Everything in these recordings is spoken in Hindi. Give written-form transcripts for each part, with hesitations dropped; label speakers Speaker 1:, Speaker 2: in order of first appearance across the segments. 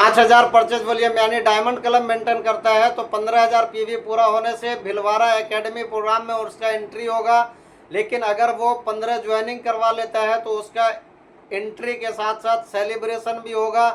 Speaker 1: 5,000 परचेज वॉल्यूम यानी डायमंड क्लब मेंटेन करता है तो 15,000 पीवी पूरा होने से भिलवाड़ा एकेडमी प्रोग्राम में उसका एंट्री होगा। लेकिन अगर वो 15 ज्वाइनिंग करवा लेता है तो उसका एंट्री के साथ साथ सेलिब्रेशन भी होगा।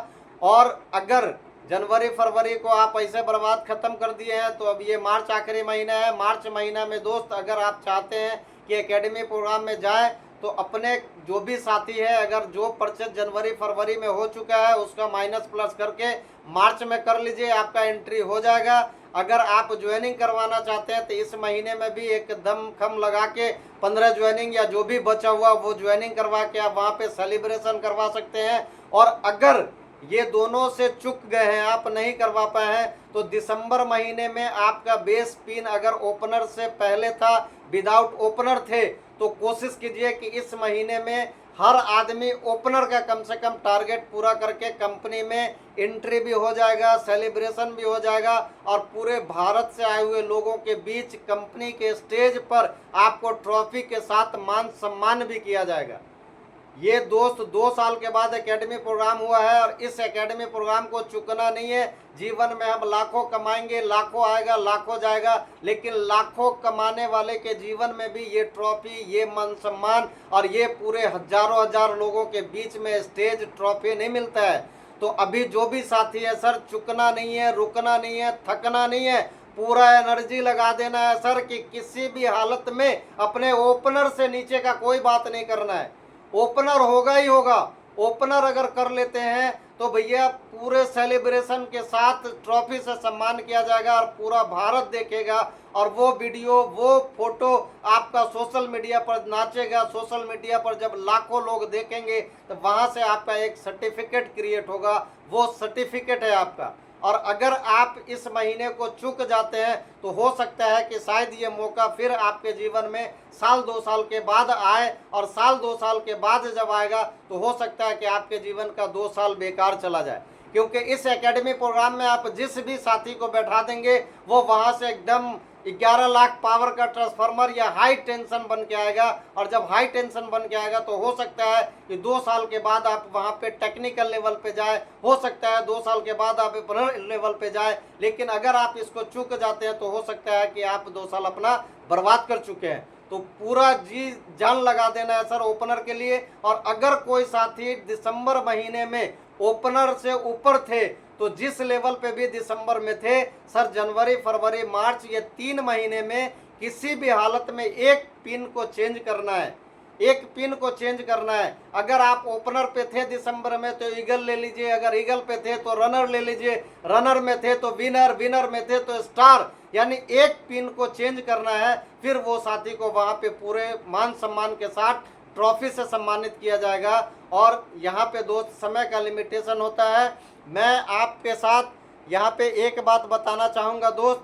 Speaker 1: और अगर जनवरी फरवरी को आप ऐसे बर्बाद खत्म कर दिए हैं तो अब ये मार्च आखिरी महीना है। मार्च महीना में दोस्त अगर आप चाहते हैं कि एकेडमी प्रोग्राम में जाएं तो अपने जो भी साथी है अगर जो परचेज जनवरी फरवरी में हो चुका है उसका माइनस प्लस करके मार्च में कर लीजिए, आपका एंट्री हो जाएगा। अगर आप ज्वाइनिंग करवाना चाहते हैं तो इस महीने में भी एक दम खम लगा के 15 ज्वाइनिंग या जो भी बचा हुआ वो ज्वाइनिंग करवा के आप वहाँ पे सेलिब्रेशन करवा सकते हैं। और अगर ये दोनों से चूक गए हैं, आप नहीं करवा पाए हैं, तो दिसंबर महीने में आपका बेस पिन अगर ओपनर से पहले था, विदाउट ओपनर थे, तो कोशिश कीजिए कि इस महीने में हर आदमी ओपनर का कम से कम टारगेट पूरा करके कंपनी में एंट्री भी हो जाएगा, सेलिब्रेशन भी हो जाएगा और पूरे भारत से आए हुए लोगों के बीच कंपनी के स्टेज पर आपको ट्रॉफी के साथ मान सम्मान भी किया जाएगा। ये दोस्त 2 साल के बाद एकेडमी प्रोग्राम हुआ है और इस एकेडमी प्रोग्राम को चुकना नहीं है। जीवन में हम लाखों कमाएंगे, लाखों आएगा, लाखों जाएगा, लेकिन लाखों कमाने वाले के जीवन में भी ये ट्रॉफी, ये मान सम्मान और ये पूरे हजारों हजार लोगों के बीच में स्टेज ट्रॉफी नहीं मिलता है। तो अभी जो भी साथी है सर, चुकना नहीं है, रुकना नहीं है, थकना नहीं है, पूरा एनर्जी लगा देना है सर कि किसी भी हालत में अपने ओपनर से नीचे का कोई बात नहीं करना है। ओपनर होगा ही होगा। ओपनर अगर कर लेते हैं तो भैया पूरे सेलिब्रेशन के साथ ट्रॉफी से सम्मान किया जाएगा और पूरा भारत देखेगा और वो वीडियो, वो फोटो आपका सोशल मीडिया पर नाचेगा। सोशल मीडिया पर जब लाखों लोग देखेंगे तो वहां से आपका एक सर्टिफिकेट क्रिएट होगा, वो सर्टिफिकेट है आपका। और अगर आप इस महीने को चूक जाते हैं तो हो सकता है कि शायद ये मौका फिर आपके जीवन में साल 2 साल के बाद आए और साल 2 साल के बाद जब आएगा तो हो सकता है कि आपके जीवन का 2 साल बेकार चला जाए। क्योंकि इस एकेडमी प्रोग्राम में आप जिस भी साथी को बैठा देंगे वो वहां से एकदम 11 लाख पावर का ट्रांसफार्मर या हाई टेंशन बन के आएगा। और जब हाई टेंशन बन के आएगा तो हो सकता है कि 2 साल के बाद आप वहां पे टेक्निकल लेवल पे जाए, हो सकता है 2 साल के बाद आप ओपनर लेवल पे जाए। लेकिन अगर आप इसको चूक जाते हैं तो हो सकता है कि आप 2 साल अपना बर्बाद कर चुके हैं। तो पूरा जी जान लगा देना है सर ओपनर के लिए। और अगर कोई साथी दिसंबर महीने में ओपनर से ऊपर थे तो जिस लेवल पे भी दिसंबर में थे सर, जनवरी फरवरी मार्च ये 3 महीने में किसी भी हालत में एक पिन को चेंज करना है, एक पिन को चेंज करना है। अगर आप ओपनर पे थे दिसंबर में तो ईगल ले लीजिए, अगर ईगल पे थे तो रनर ले लीजिए, रनर में थे तो विनर, विनर में थे तो स्टार, यानी एक पिन को चेंज करना है। फिर वो साथी को वहां पे पूरे मान सम्मान के साथ ट्रॉफी से सम्मानित किया जाएगा। और यहाँ पे दोस्त समय का लिमिटेशन होता है। मैं आपके साथ यहाँ पे एक बात बताना चाहूँगा दोस्त,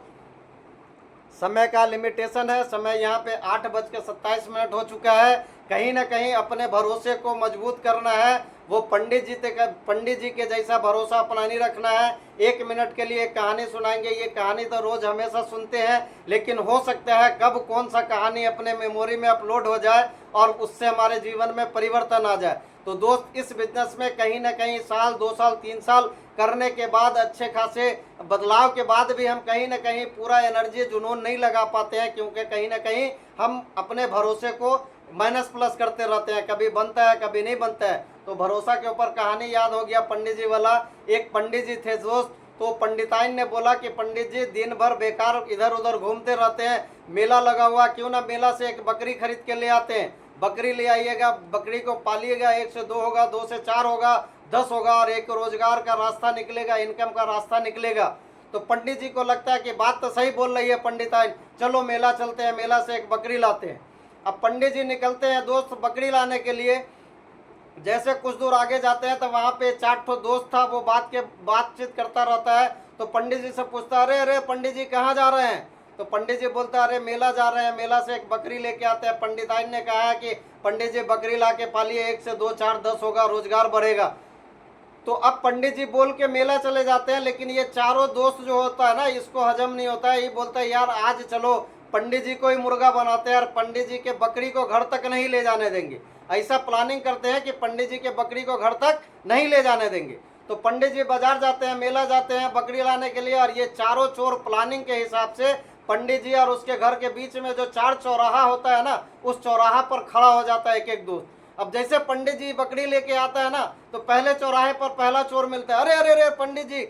Speaker 1: समय का लिमिटेशन है। समय यहाँ पे 8:27 हो चुका है। कहीं ना कहीं अपने भरोसे को मजबूत करना है। वो पंडित जी के जैसा भरोसा अपना नहीं रखना है। 1 मिनट के लिए कहानी सुनाएंगे, ये कहानी तो रोज हमेशा सुनते हैं, लेकिन हो सकता है कब कौन सा कहानी अपने मेमोरी में अपलोड हो जाए और उससे हमारे जीवन में परिवर्तन आ जाए। तो दोस्त इस बिजनेस में कहीं ना कहीं साल 2 साल 3 साल करने के बाद, अच्छे खासे बदलाव के बाद भी हम कहीं ना कहीं पूरा एनर्जी जुनून नहीं लगा पाते हैं, क्योंकि कहीं ना कहीं हम अपने भरोसे को माइनस प्लस करते रहते हैं। कभी बनता है, कभी नहीं बनता है। तो भरोसा के ऊपर कहानी याद हो गया पंडित जी वाला। एक पंडित जी थे दोस्त, तो पंडिताइन ने बोला कि पंडित जी दिन भर बेकार इधर उधर घूमते रहते हैं, मेला लगा हुआ, क्यों ना मेला से एक बकरी खरीद के ले आते हैं। बकरी ले आइएगा, बकरी को पालिएगा, 1 से 2 होगा, 2 से 4 होगा, 10 होगा और एक रोजगार का रास्ता निकलेगा, इनकम का रास्ता निकलेगा। तो पंडित जी को लगता है कि बात तो सही बोल रही है पंडिताइन, चलो मेला चलते हैं, मेला से एक बकरी लाते हैं। अब पंडित जी निकलते हैं दोस्त बकरी लाने के लिए। जैसे कुछ दूर आगे जाते हैं तो वहाँ पे 4 ठो दोस्त था, वो बातचीत करता रहता है। तो पंडित जी से पूछता, अरे अरे पंडित जी कहाँ जा रहे हैं? तो पंडित जी बोलता है, अरे मेला जा रहे हैं, मेला से एक बकरी लेके आते हैं। पंडिताइन ने कहा है कि पंडित जी बकरी ला के पालिए, 1 से 2 4 10 होगा, रोजगार बढ़ेगा। तो अब पंडित जी बोल के मेला चले जाते हैं, लेकिन ये चारों दोस्त जो होता है ना, इसको हजम नहीं होता है। ये बोलता है यार आज चलो पंडित जी को ही मुर्गा बनाते हैं और पंडित जी के बकरी को घर तक नहीं ले जाने देंगे। ऐसा प्लानिंग करते हैं कि पंडित जी के बकरी को घर तक नहीं ले जाने देंगे। तो पंडित जी बाजार जाते हैं, मेला जाते हैं बकरी लाने के लिए, और ये चारों चोर प्लानिंग के हिसाब से पंडित जी और उसके घर के बीच में जो 4 चौराहा होता है ना, उस चौराहा पर खड़ा हो जाता है एक एक दोस्त। अब जैसे पंडित जी बकरी लेके आता है ना, तो पहले चौराहे पर पहला चोर मिलता है, अरे अरे अरे पंडित जी,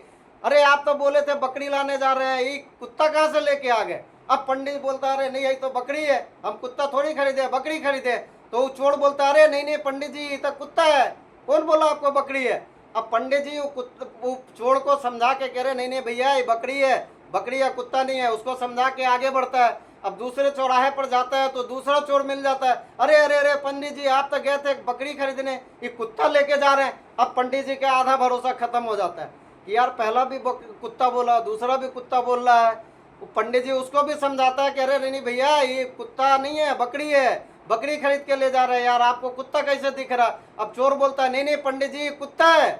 Speaker 1: अरे आप तो बोले थे बकरी लाने जा रहे हैं, ये कुत्ता कहाँ से लेके आ गए। अब पंडित बोलता है, अरे नहीं यही तो बकरी है, हम कुत्ता थोड़ी खरीदे, बकरी खरीदे। तो चोर बोलता है, अरे नहीं नहीं पंडित जी, ये तो कुत्ता है, कौन बोला आपको बकरी है। अब पंडित जी वो चोर को समझा के कह रहे, नहीं नहीं भैया ये बकरी है, बकरी या कुत्ता नहीं है, उसको समझा के आगे बढ़ता है। अब दूसरे चौराहे पर जाता है तो दूसरा चोर मिल जाता है, अरे अरे अरे पंडित जी, आप तो गए थे बकरी खरीदने, ये कुत्ता लेके जा रहे हैं। अब पंडित जी का आधा भरोसा खत्म हो जाता है कि यार पहला भी कुत्ता बोला, दूसरा भी कुत्ता बोल रहा है। पंडित जी उसको भी समझाता है कि अरे नहीं भैया, ये कुत्ता नहीं है, बकरी है, बकरी खरीद के ले जा रहे हैं यार, आपको कुत्ता कैसे दिख रहा। अब चोर बोलता है, नहीं नहीं पंडित जी कुत्ता है।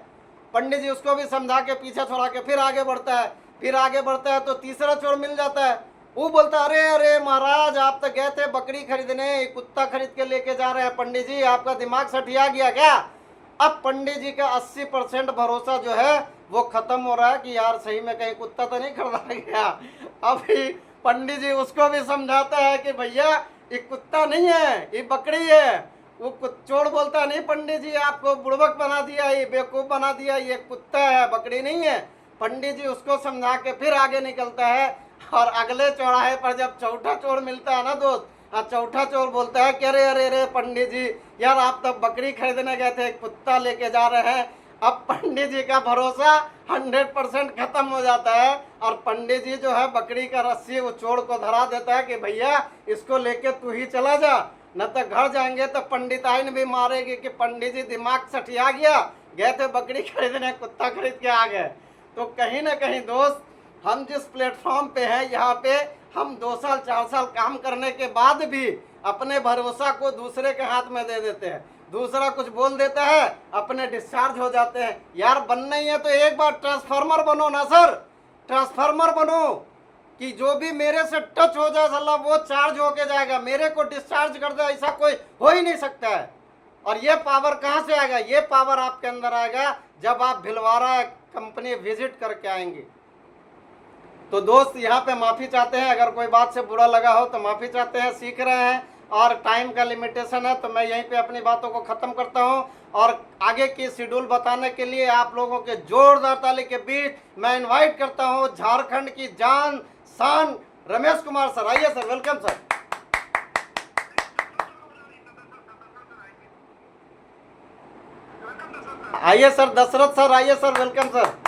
Speaker 1: पंडित जी उसको भी समझा के पीछे छोड़ा के फिर आगे बढ़ता है, फिर आगे बढ़ता है तो तीसरा चोर मिल जाता है। वो बोलता है, अरे अरे महाराज, आप तो गए थे बकरी खरीदने, कुत्ता खरीद के लेके जा रहे हैं, पंडित जी आपका दिमाग सठिया गया क्या। अब पंडित जी का 80% भरोसा जो है वो खत्म हो रहा है कि यार सही में कहीं कुत्ता तो नहीं खरीदा गया। अभी पंडित जी उसको भी समझाता है कि भैया ये कुत्ता नहीं है, ये बकरी है। वो चोर बोलता है, नहीं पंडित जी आपको बुड़बक बना दिया, ये बेवकूफ बना दिया, ये कुत्ता है, बकरी नहीं है। पंडित जी उसको समझा के फिर आगे निकलता है, और अगले चौराहे पर जब चौथा चोर मिलता है ना दोस्त, चौथा चोर बोलता है कि अरे अरे अरे पंडित जी, यार आप तब बकरी खरीदने गए थे, कुत्ता लेके जा रहे हैं। अब पंडित जी का भरोसा 100% खत्म हो जाता है, और पंडित जी जो है बकरी का रस्सी वो चोर को धरा देता है कि भैया इसको लेके तू ही चला जा, न तो घर जाएंगे तो पंडिताइन भी मारेगी कि पंडित जी दिमाग सठिया गया, गए थे बकरी खरीदने, कुत्ता खरीद के आ गए। तो कहीं ना कहीं दोस्त, हम जिस प्लेटफॉर्म पे हैं, यहाँ पे हम 2 साल 4 साल काम करने के बाद भी अपने भरोसा को दूसरे के हाथ में दे देते हैं। दूसरा कुछ बोल देता है, अपने डिस्चार्ज हो जाते हैं। यार बनना ही है तो एक बार ट्रांसफार्मर बनो ना सर, ट्रांसफार्मर बनो कि जो भी मेरे से टच हो जाए साला वो चार्ज होके जाएगा, मेरे को डिस्चार्ज कर दे, ऐसा कोई हो ही नहीं सकता है। और ये पावर कहाँ से आएगा, ये पावर आपके अंदर आएगा जब आप भिलवाड़ा कंपनी विजिट करके आएंगे। तो दोस्त यहाँ पे माफ़ी चाहते हैं, अगर कोई बात से बुरा लगा हो तो माफ़ी चाहते हैं, सीख रहे हैं और टाइम का लिमिटेशन है, तो मैं यहीं पे अपनी बातों को ख़त्म करता हूँ। और आगे की शेड्यूल बताने के लिए आप लोगों के जोरदार ताली के बीच मैं इनवाइट करता हूँ झारखंड की जान शान रमेश कुमार सर। आइए सर, वेलकम सर। आइए सर, दशरथ सर आइए सर, वेलकम सर।